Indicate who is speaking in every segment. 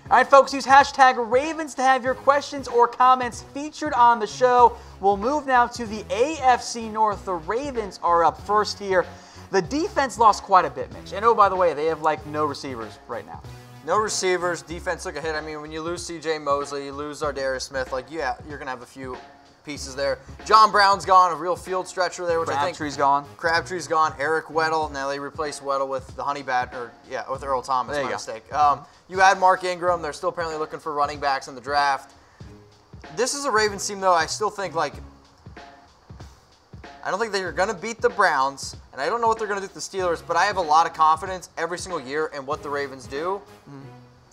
Speaker 1: All right, folks, use hashtag Ravens to have your questions or comments featured on the show. We'll move now to the AFC North. The Ravens are up first here. The defense lost quite a bit, Mitch. And oh, by the way, they have like no receivers right now.
Speaker 2: No receivers. Defense took a hit. I mean, when you lose C.J. Mosley, you lose Za'Darius Smith, like, yeah, you're going to have a few pieces there. John Brown's gone, a real field stretcher there, which
Speaker 1: Crabtree's gone.
Speaker 2: Crabtree's gone. Eric Weddle. Now they replaced Weddle with the Honey Badger, with Earl Thomas. My mistake. You add Mark Ingram. They're still apparently looking for running backs in the draft. This is a Ravens team, though. I still think, like, I don't think they're going to beat the Browns, and I don't know what they're going to do with the Steelers, but I have a lot of confidence every single year in what the Ravens do,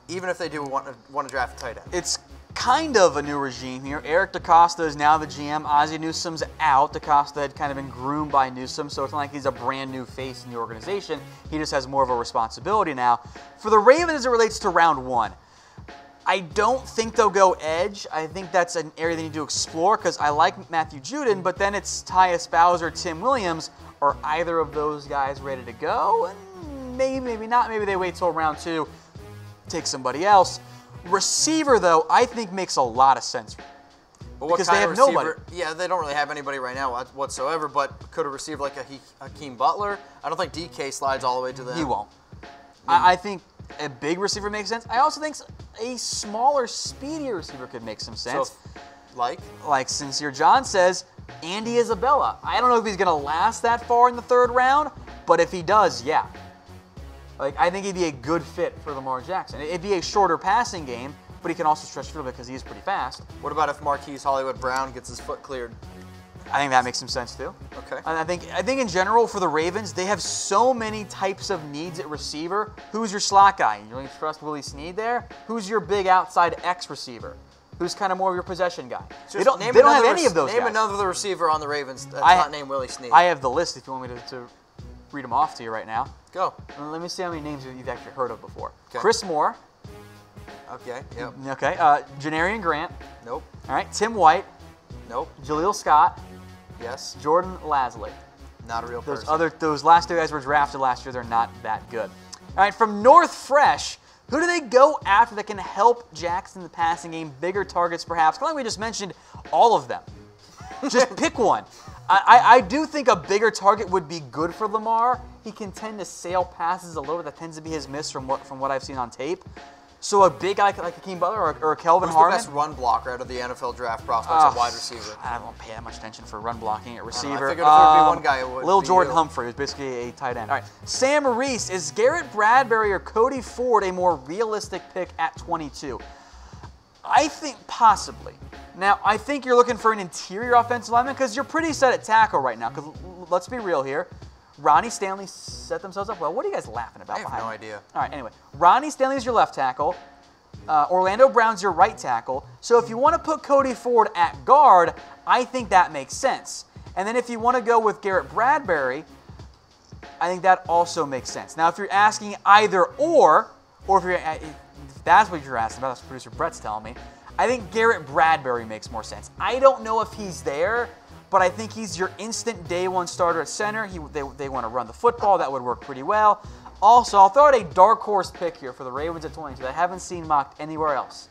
Speaker 2: even if they do want to draft a tight end.
Speaker 1: It's kind of a new regime here. Eric DeCosta is now the GM. Ozzie Newsome's out. DeCosta had kind of been groomed by Newsome, so it's not like he's a brand new face in the organization. He just has more of a responsibility now. For the Ravens as it relates to round one, I don't think they'll go edge. I think that's an area they need to explore because I like Matthew Judon, but then it's Tyus Bowser, Tim Williams. Are either of those guys ready to go? And maybe not. Maybe they wait till round two, take somebody else. Receiver, though, I think makes a lot of sense.
Speaker 2: But what
Speaker 1: because
Speaker 2: kind
Speaker 1: they have
Speaker 2: of receiver?
Speaker 1: nobody.
Speaker 2: Yeah, they don't really have anybody right now whatsoever, but could a receiver like a Hakeem Butler? I don't think DK slides all the way to them.
Speaker 1: He won't. I think a big receiver makes sense. I also think a smaller, speedier receiver could make some sense.
Speaker 2: So, like
Speaker 1: Synceer John says, Andy Isabella. I don't know if he's going to last that far in the third round, but if he does, yeah. Like, I think he'd be a good fit for Lamar Jackson. It'd be a shorter passing game, but he can also stretch the field because he is pretty fast.
Speaker 2: What about if Marquise Hollywood Brown gets his foot cleared?
Speaker 1: I think that makes some sense too.
Speaker 2: Okay.
Speaker 1: And I think in general for the Ravens, they have so many types of needs at receiver. Who's your slot guy? You really trust Willie Snead there? Who's your big outside X receiver? Who's kind of more of your possession guy? They don't have any of those guys.
Speaker 2: Name another receiver on the Ravens that's not named Willie Snead.
Speaker 1: I have the list if you want me to read them off to you right now.
Speaker 2: Go.
Speaker 1: Let me see how many names you've actually heard of before.
Speaker 2: Okay.
Speaker 1: Chris Moore.
Speaker 2: Okay, yep.
Speaker 1: Okay. Janarian Grant.
Speaker 2: Nope.
Speaker 1: All right. Tim White.
Speaker 2: Nope.
Speaker 1: Jaleel Scott.
Speaker 2: Yes.
Speaker 1: Jordan Lasley.
Speaker 2: Not a real person.
Speaker 1: Those last two guys were drafted last year. They're not that good. All right. From North Fresh, who do they go after that can help Jackson in the passing game? Bigger targets, perhaps. Kind of like we just mentioned, all of them. Just pick one. I do think a bigger target would be good for Lamar. He can tend to sail passes a little bit. That tends to be his miss from what I've seen on tape. So a big guy like Hakeem Butler or Kelvin Harmon.
Speaker 2: Who's the best run blocker out of the NFL draft prospects at wide receiver?
Speaker 1: I don't pay that much attention for run blocking at receiver.
Speaker 2: I figured if there would be one guy, it would
Speaker 1: Lil
Speaker 2: be
Speaker 1: Jordan
Speaker 2: you.
Speaker 1: Humphrey, who's basically a tight end. All right, Sam Rees. Is Garrett Bradbury or Cody Ford a more realistic pick at 22? I think possibly. Now, I think you're looking for an interior offensive lineman because you're pretty set at tackle right now. Because let's be real here. Ronnie Stanley set themselves up well. What are you guys laughing about?
Speaker 2: I have no idea.
Speaker 1: All right, anyway. Ronnie Stanley is your left tackle. Orlando Brown's your right tackle. So if you want to put Cody Ford at guard, I think that makes sense. And then if you want to go with Garrett Bradbury, I think that also makes sense. Now, if you're asking either or if that's what you're asking about, that's what producer Brett's telling me, I think Garrett Bradbury makes more sense. I don't know if he's there, but I think he's your instant day one starter at center. They want to run the football. That would work pretty well. Also, I'll throw out a dark horse pick here for the Ravens at 22 that I haven't seen mocked anywhere else.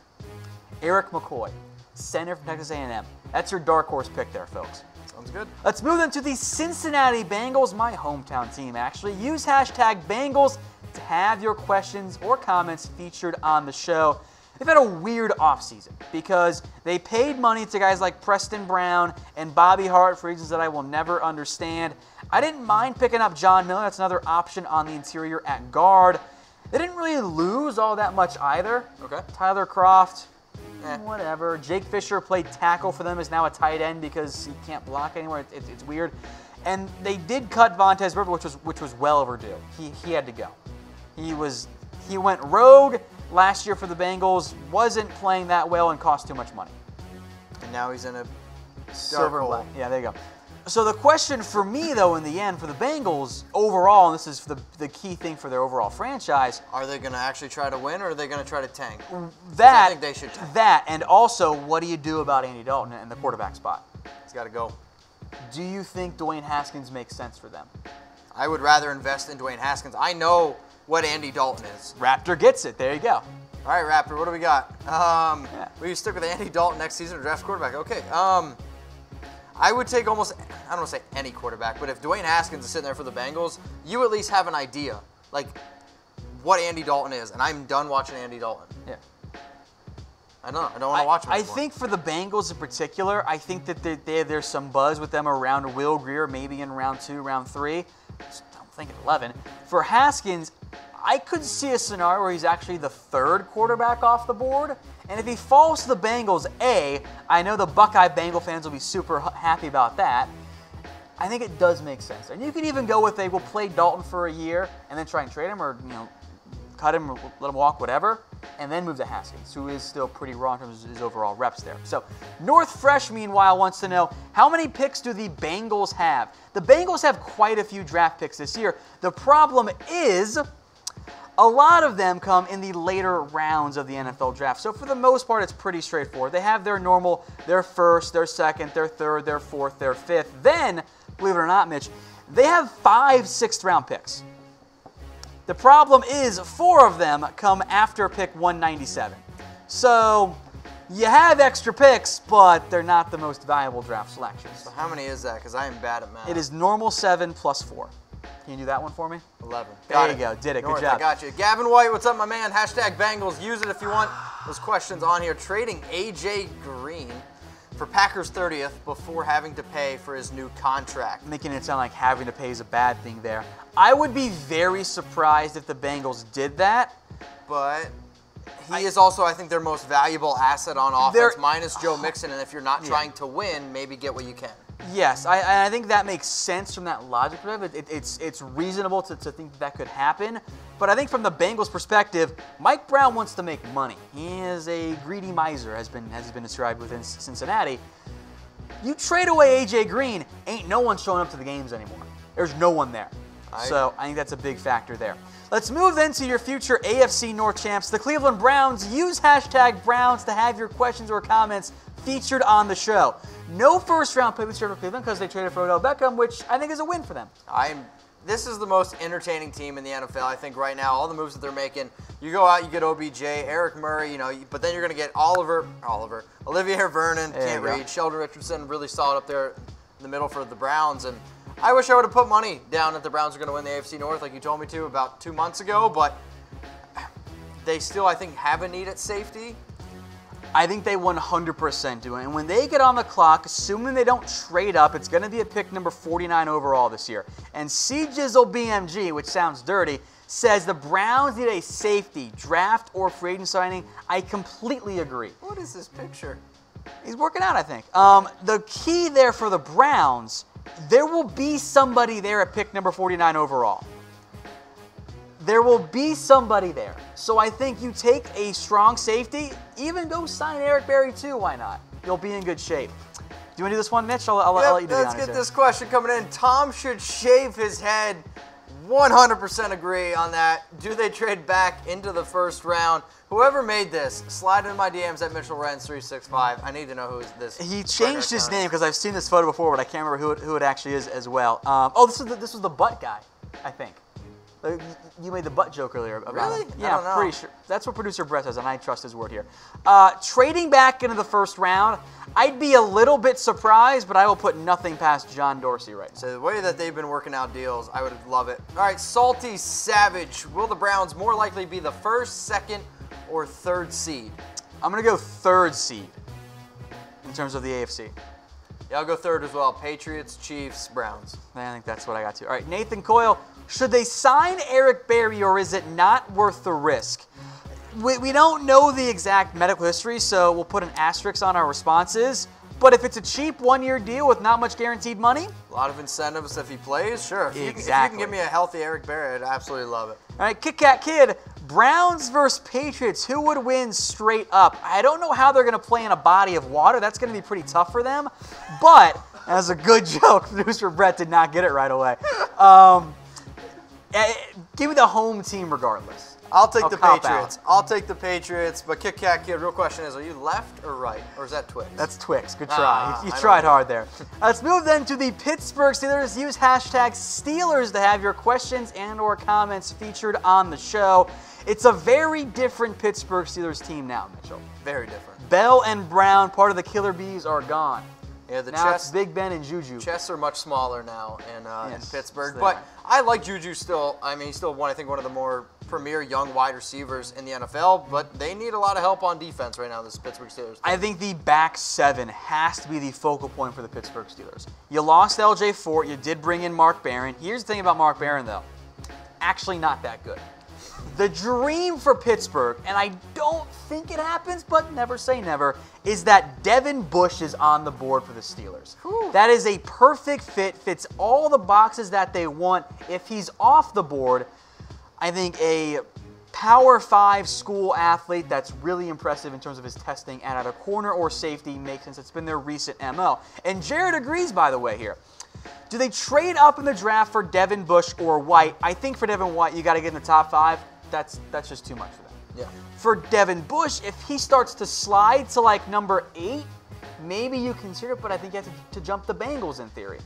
Speaker 1: Eric McCoy, center from Texas A&M. That's your dark horse pick there, folks.
Speaker 2: Sounds good.
Speaker 1: Let's move on to the Cincinnati Bengals, my hometown team, actually. Use hashtag Bengals to have your questions or comments featured on the show. They've had a weird offseason because they paid money to guys like Preston Brown and Bobby Hart for reasons that I will never understand. I didn't mind picking up John Miller. That's another option on the interior at guard. They didn't really lose all that much either.
Speaker 2: Okay.
Speaker 1: Tyler Kroft, whatever. Jake Fisher played tackle for them, is now a tight end because he can't block anywhere. It's weird. And they did cut Vontaze Burfict, which was well overdue. He had to go. He went rogue last year for the Bengals, wasn't playing that well and cost too much money.
Speaker 2: And now he's in a
Speaker 1: silver and black. Yeah, there you go. So the question for me, though, in the end, for the Bengals overall, and this is the key thing for their overall franchise.
Speaker 2: Are they going to actually try to win, or are they going to try to tank?
Speaker 1: I
Speaker 2: think they should tank.
Speaker 1: That, and also, what do you do about Andy Dalton in the quarterback spot?
Speaker 2: He's got to go.
Speaker 1: Do you think Dwayne Haskins makes sense for them?
Speaker 2: I would rather invest in Dwayne Haskins. I know what Andy Dalton is.
Speaker 1: Raptor gets it. There you go.
Speaker 2: All right, Raptor, what do we got? Will you stick with Andy Dalton next season or draft quarterback? Okay. I would take almost, I don't want to say any quarterback, but if Dwayne Haskins is sitting there for the Bengals, you at least have an idea, like, what Andy Dalton is. And I'm done watching Andy Dalton.
Speaker 1: Yeah.
Speaker 2: I don't want to watch him anymore.
Speaker 1: I think for the Bengals in particular, I think that there's some buzz with them around Will Grier, maybe in round 2, round 3. Just don't think at 11. For Haskins, I could see a scenario where he's actually the 3rd quarterback off the board. And if he falls to the Bengals, I know the Buckeye Bengal fans will be super happy about that. I think it does make sense. And you could even go with we'll play Dalton for a year and then try and trade him or, cut him or let him walk, whatever, and then move to Haskins, who is still pretty raw in terms of his overall reps there. So North Fresh, meanwhile, wants to know, how many picks do the Bengals have? The Bengals have quite a few draft picks this year. The problem is a lot of them come in the later rounds of the NFL draft. So for the most part, it's pretty straightforward. They have their normal, their 1st, their 2nd, their 3rd, their 4th, their 5th. Then, believe it or not, Mitch, they have 5 6th-round picks. The problem is 4 of them come after pick 197. So you have extra picks, but they're not the most valuable draft selections.
Speaker 2: So how many is that? Because I am bad at math.
Speaker 1: It is normal 7 plus 4. Can you do that one for me?
Speaker 2: 11.
Speaker 1: There you go. Did it.
Speaker 2: North,
Speaker 1: good job.
Speaker 2: I got you. Gavin White, what's up, my man? Hashtag Bengals. Use it if you want. Those questions on here. Trading AJ Green for Packers 30th before having to pay for his new contract.
Speaker 1: Making it sound like having to pay is a bad thing there. I would be very surprised if the Bengals did that.
Speaker 2: But he is also, I think, their most valuable asset on offense, minus Joe Mixon. And if you're not trying to win, maybe get what you can.
Speaker 1: Yes, I think that makes sense from that logic perspective. It's reasonable to think that could happen. But I think from the Bengals' perspective, Mike Brown wants to make money. He is a greedy miser, has been described within Cincinnati. You trade away A.J. Green, ain't no one showing up to the games anymore. There's no one there. So I think that's a big factor there. Let's move then to your future AFC North champs, the Cleveland Browns. Use hashtag Browns to have your questions or comments featured on the show. No first-round pick this year for Cleveland because they traded for Odell Beckham, which I think is a win for them.
Speaker 2: This is the most entertaining team in the NFL, I think, right now. All the moves that they're making. You go out, you get OBJ, Eric Murray, but then you're going to get Olivier Vernon, can't read, Sheldon Richardson, really solid up there in the middle for the Browns. And I wish I would have put money down that the Browns are going to win the AFC North like you told me to about 2 months ago, but they still, I think, have a need at safety.
Speaker 1: I think they 100% do. And when they get on the clock, assuming they don't trade up, it's going to be at pick number 49 overall this year. And C-Jizzle BMG, which sounds dirty, says the Browns need a safety, draft or free agent signing. I completely agree.
Speaker 2: What is this picture?
Speaker 1: He's working out, I think. The key there for the Browns, there will be somebody there at pick number 49 overall. There will be somebody there. So I think you take a strong safety, even go sign Eric Berry too, why not? You'll be in good shape. Do you want to do this one, Mitch? I'll let you do it.
Speaker 2: Let's get this question coming in. Tom should shave his head. 100% agree on that. Do they trade back into the first round? Whoever made this, slide into my DMs at MitchellRens365. I need to know who this is.
Speaker 1: He changed his name because I've seen this photo before, but I can't remember who it actually is as well. This was the butt guy, I think. You made the butt joke earlier about him. Yeah, I'm pretty sure. That's what producer Brett says, and I trust his word here. Trading back into the first round, I'd be a little bit surprised, but I will put nothing past John Dorsey right now.
Speaker 2: So the way that they've been working out deals, I would love it. All right, Salty Savage. Will the Browns more likely be the 1st, 2nd, or 3rd seed?
Speaker 1: I'm going to go 3rd seed in terms of the AFC.
Speaker 2: Yeah, I'll go 3rd as well. Patriots, Chiefs, Browns.
Speaker 1: I think that's what I got to. All right, Nathan Coil. Should they sign Eric Berry, or is it not worth the risk? We don't know the exact medical history, so we'll put an asterisk on our responses. But if it's a cheap 1-year deal with not much guaranteed money,
Speaker 2: a lot of incentives if he plays, sure. If you can give me a healthy Eric Berry, I'd absolutely love it.
Speaker 1: All right, Kit Kat Kid, Browns versus Patriots, who would win straight up? I don't know how they're going to play in a body of water. That's going to be pretty tough for them. But, as a good joke, producer Brett did not get it right away. Give me the home team regardless.
Speaker 2: I'll take the Patriots. I'll take the Patriots. But Kit Kat Kid, real question is, are you left or right? Or is that Twix?
Speaker 1: That's Twix. Good try. You tried hard there. Let's move then to the Pittsburgh Steelers. Use hashtag Steelers to have your questions and or comments featured on the show. It's a very different Pittsburgh Steelers team now, Mitchell.
Speaker 2: Very different.
Speaker 1: Bell and Brown, part of the Killer Bees, are gone.
Speaker 2: Yeah, the
Speaker 1: now
Speaker 2: chests,
Speaker 1: it's Big Ben and Juju.
Speaker 2: Chests are much smaller now in Pittsburgh.
Speaker 1: They
Speaker 2: But
Speaker 1: are.
Speaker 2: I like Juju still. I mean, he's still one of the more premier young wide receivers in the NFL. But they need a lot of help on defense right now, this Pittsburgh Steelers team.
Speaker 1: I think the back seven has to be the focal point for the Pittsburgh Steelers. You lost L.J. Fort. You did bring in Mark Barron. Here's the thing about Mark Barron, though. Actually not that good. The dream for Pittsburgh, and I don't think it happens, but never say never, is that Devin Bush is on the board for the Steelers.
Speaker 2: Whew.
Speaker 1: That is a perfect fit, fits all the boxes that they want. If he's off the board, I think a Power 5 school athlete that's really impressive in terms of his testing at either corner or safety makes sense. It's been their recent MO. And Jarryd agrees, by the way, here. Do they trade up in the draft for Devin Bush or White? I think for Devin White, you got to get in the top 5. That's just too much for them.
Speaker 2: Yeah.
Speaker 1: For Devin Bush, if he starts to slide to like number 8, maybe you consider it, but I think you have to jump the Bengals in theory.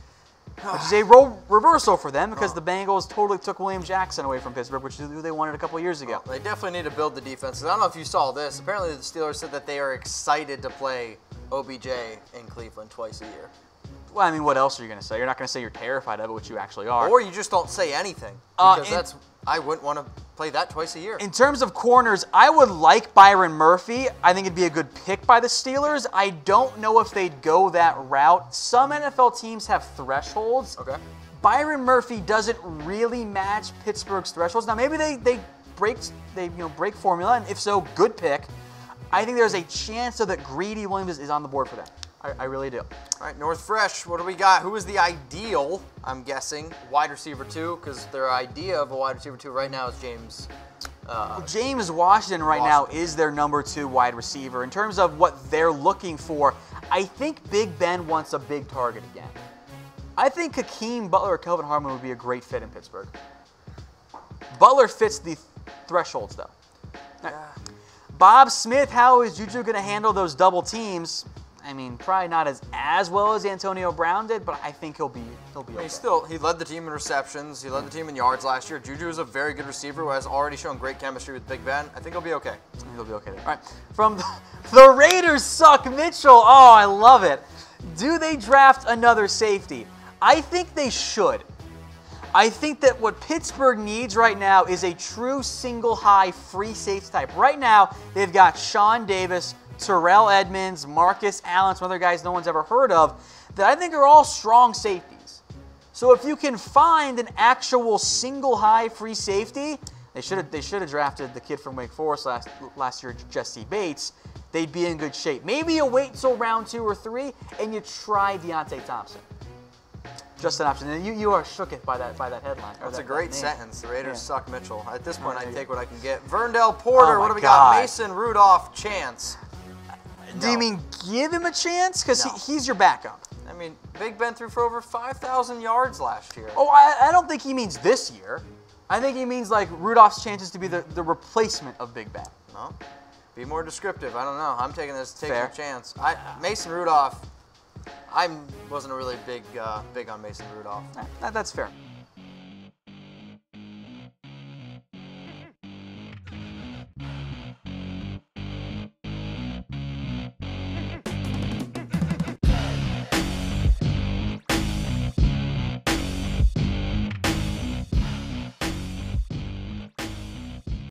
Speaker 1: Which is a role reversal for them because the Bengals totally took William Jackson away from Pittsburgh, which is who they wanted a couple years ago.
Speaker 2: Well, they definitely need to build the defense. I don't know if you saw this. Apparently the Steelers said that they are excited to play OBJ in Cleveland twice a year.
Speaker 1: Well, I mean, what else are you going to say? You're not going to say you're terrified of it, which you actually are.
Speaker 2: Or you just don't say anything. Because I wouldn't want to play that twice a year.
Speaker 1: In terms of corners, I would like Byron Murphy. I think it'd be a good pick by the Steelers. I don't know if they'd go that route. Some NFL teams have thresholds.
Speaker 2: Okay.
Speaker 1: Byron Murphy doesn't really match Pittsburgh's thresholds. Now maybe they break formula, and if so, good pick. I think there's a chance though that Greedy Williams is on the board for them. I really do.
Speaker 2: All right, North Fresh, what do we got? Who is the ideal, I'm guessing, wide receiver 2? Because their idea of a wide receiver 2 right now is James.
Speaker 1: James Washington now is their number 2 wide receiver. In terms of what they're looking for, I think Big Ben wants a big target again. I think Hakeem Butler or Kelvin Harmon would be a great fit in Pittsburgh. Butler fits the thresholds, though.
Speaker 2: Yeah.
Speaker 1: Bob Smith, how is Juju going to handle those double teams? I mean, probably not as well as Antonio Brown did, but I think he'll be okay.
Speaker 2: He led the team in receptions. He led the team in yards last year. Juju is a very good receiver who has already shown great chemistry with Big Ben. I think he'll be okay.
Speaker 1: I think he'll be okay there. All right. From the Raiders suck, Mitchell. Oh, I love it. Do they draft another safety? I think they should. I think that what Pittsburgh needs right now is a true single-high free safety type. Right now, they've got Sean Davis, Terrell Edmonds, Marcus Allen, some other guys no one's ever heard of, that I think are all strong safeties. So if you can find an actual single-high free safety, they should have drafted the kid from Wake Forest last year, Jesse Bates. They'd be in good shape. Maybe you wait till round 2 or 3 and you try Deontay Thompson. Just an option. And you are shooketh by that headline.
Speaker 2: That's a great sentence. The Raiders suck, Mitchell. At this point, I take what I can get. Verndell Porter, what do we got? Mason Rudolph, chance.
Speaker 1: No. Do you mean give him a chance? Because
Speaker 2: no.
Speaker 1: he's your backup.
Speaker 2: I mean, Big Ben threw for over 5,000 yards last year.
Speaker 1: Oh, I don't think he means this year. I think he means like Rudolph's chances to be the replacement of Big Ben.
Speaker 2: No. Be more descriptive. I don't know. I'm taking a chance. Mason Rudolph, I wasn't really big on Mason Rudolph.
Speaker 1: That's fair.